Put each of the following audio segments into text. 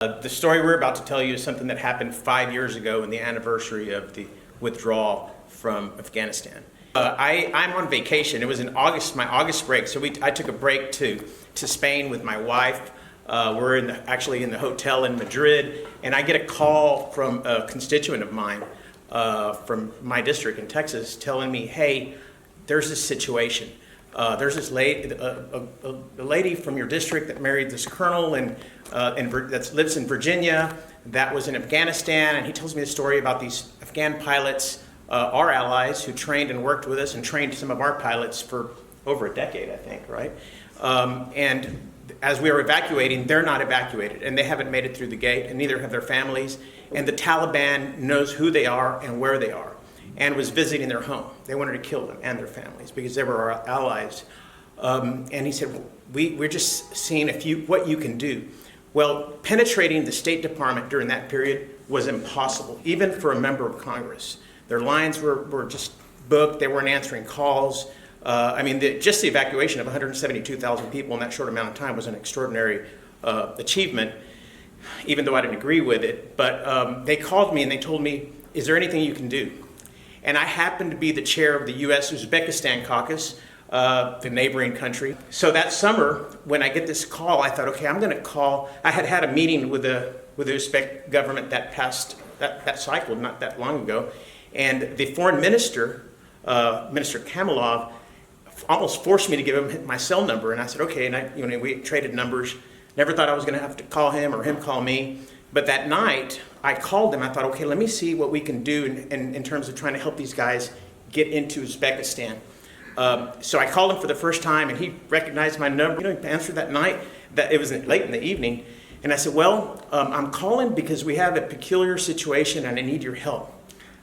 The story we're about to tell you is something that happened 5 years ago in the anniversary of the withdrawal from Afghanistan. I'm on vacation. It was in August, my August break, so I took a break to Spain with my wife. We're actually in the hotel in Madrid, and I get a call from a constituent of mine from my district in Texas telling me, hey, there's this situation. There's this lady, a lady from your district that married this colonel and that lives in Virginia, that was in Afghanistan, and he tells me the story about these Afghan pilots, our allies, who trained and worked with us and trained some of our pilots for over a decade, I think, right? And as we are evacuating, they're not evacuated, and they haven't made it through the gate, and neither have their families, and the Taliban knows who they are and where they are, and was visiting their home. They wanted to kill them and their families because they were our allies. And he said, we're just seeing what you can do. Well, penetrating the State Department during that period was impossible, even for a member of Congress. Their lines were just booked. They weren't answering calls. Just the evacuation of 172,000 people in that short amount of time was an extraordinary achievement, even though I didn't agree with it. But they called me and they told me, is there anything you can do? And I happened to be the chair of the U.S.-Uzbekistan caucus, the neighboring country. So that summer, when I get this call, I thought, okay, I'm going to call. I had a meeting with the Uzbek government that cycle not that long ago, and the foreign minister, Minister Kamilov, almost forced me to give him my cell number. And I said, okay, and we traded numbers. Never thought I was going to have to call him or him call me. But that night, I called him. I thought, okay, let me see what we can do in terms of trying to help these guys get into Uzbekistan. So I called him for the first time, and he recognized my number. He answered that night. That it was late in the evening. And I said, well, I'm calling because we have a peculiar situation, and I need your help.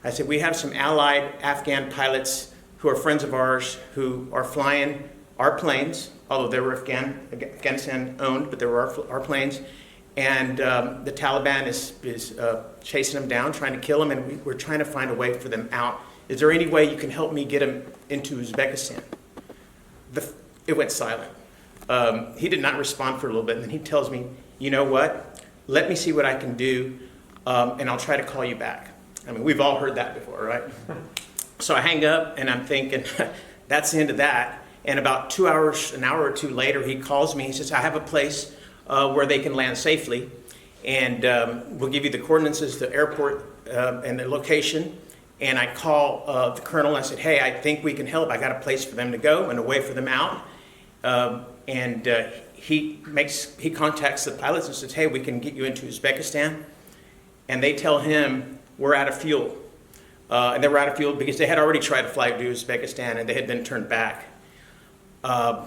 I said, we have some allied Afghan pilots who are friends of ours who are flying our planes, although they were Afghanistan owned, but they were our planes. And the Taliban is chasing them down, trying to kill them, and we're trying to find a way for them out. Is there any way you can help me get them into Uzbekistan? It went silent. He did not respond for a little bit, and then he tells me, you know what? Let me see what I can do, and I'll try to call you back. I mean, we've all heard that before, right? So I hang up, and I'm thinking, that's the end of that. And about 2 hours, an hour or two later, he calls me. He says, I have a place where they can land safely, and we'll give you the coordinates, the airport, and the location. And I call the colonel, and I said, hey, I think we can help. I got a place for them to go and a way for them out. He contacts the pilots and says, hey, we can get you into Uzbekistan. And they tell him, we're out of fuel. And they were out of fuel because they had already tried to fly to Uzbekistan, and they had been turned back.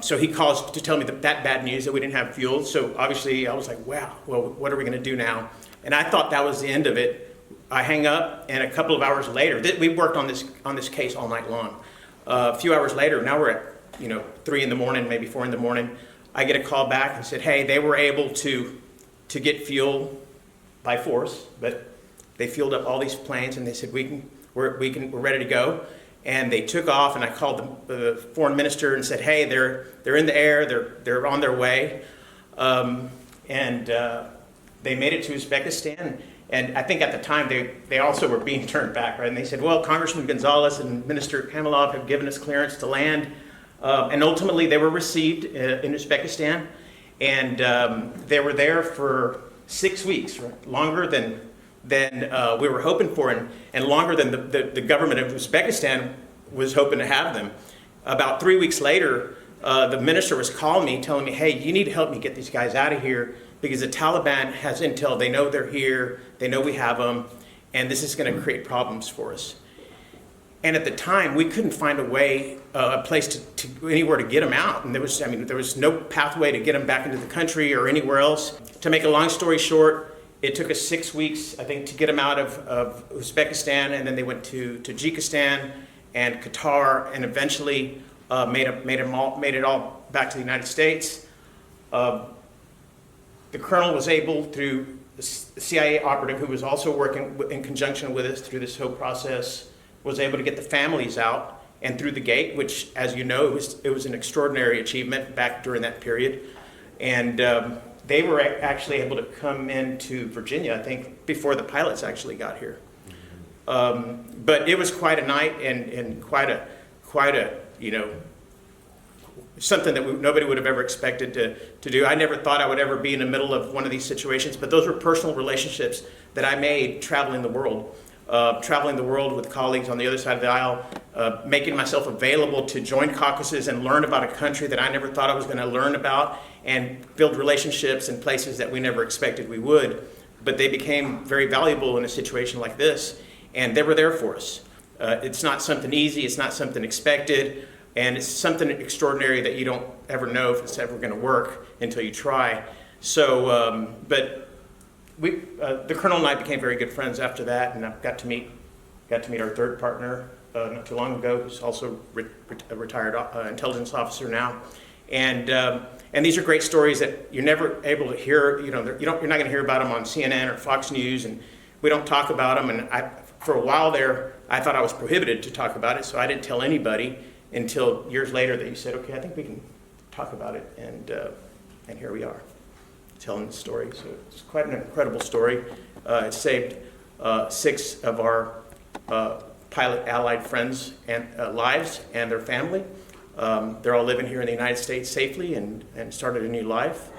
So he calls to tell me that bad news, that we didn't have fuel. So obviously I was like, wow, well, what are we going to do now? And I thought that was the end of it. I hang up, and a couple of hours later, we worked on this case all night long. A few hours later, now we're at 3 in the morning, maybe 4 in the morning. I get a call back and said, hey, they were able to get fuel by force, but they fueled up all these planes, and they said we're ready to go. And they took off, and I called the foreign minister and said, hey, they're in the air, they're on their way. They made it to Uzbekistan. And I think at the time, they also were being turned back, right? And they said, well, Congressman Gonzalez and Minister Kamilov have given us clearance to land. And ultimately, they were received in Uzbekistan. And they were there for 6 weeks, right? Longer than we were hoping for, and longer than the government of Uzbekistan was hoping to have them. About 3 weeks later, the minister was calling me, telling me, hey, you need to help me get these guys out of here because the Taliban has intel. They know they're here. They know we have them, and this is going to create problems for us. And at the time, we couldn't find a place to anywhere to get them out. And there was no pathway to get them back into the country or anywhere else. To make a long story short, it took us 6 weeks, I think, to get them out of Uzbekistan, and then they went to Tajikistan and Qatar, and eventually made it all back to the United States. The colonel was able, through the CIA operative who was also working in conjunction with us through this whole process, was able to get the families out and through the gate, which, as you know, it was an extraordinary achievement back during that period. And they were actually able to come into Virginia, I think, before the pilots actually got here. But it was quite a night and quite a something that nobody would have ever expected to do. I never thought I would ever be in the middle of one of these situations, but those were personal relationships that I made traveling the world. Traveling the world with colleagues on the other side of the aisle, making myself available to join caucuses and learn about a country that I never thought I was going to learn about, and build relationships in places that we never expected we would. But they became very valuable in a situation like this, and they were there for us. It's not something easy, it's not something expected, and it's something extraordinary that you don't ever know if it's ever going to work until you try. So, but the Colonel and I became very good friends after that, and I got to meet our third partner not too long ago, who's also a retired intelligence officer now. And these are great stories that you're never able to hear. You're not going to hear about them on CNN or Fox News, and we don't talk about them. And for a while there, I thought I was prohibited to talk about it, so I didn't tell anybody until years later that you said, okay, I think we can talk about it, and here we are, telling the story. So it's quite an incredible story. It saved 6 of our pilot allied friends and lives and their family. They're all living here in the United States safely and started a new life.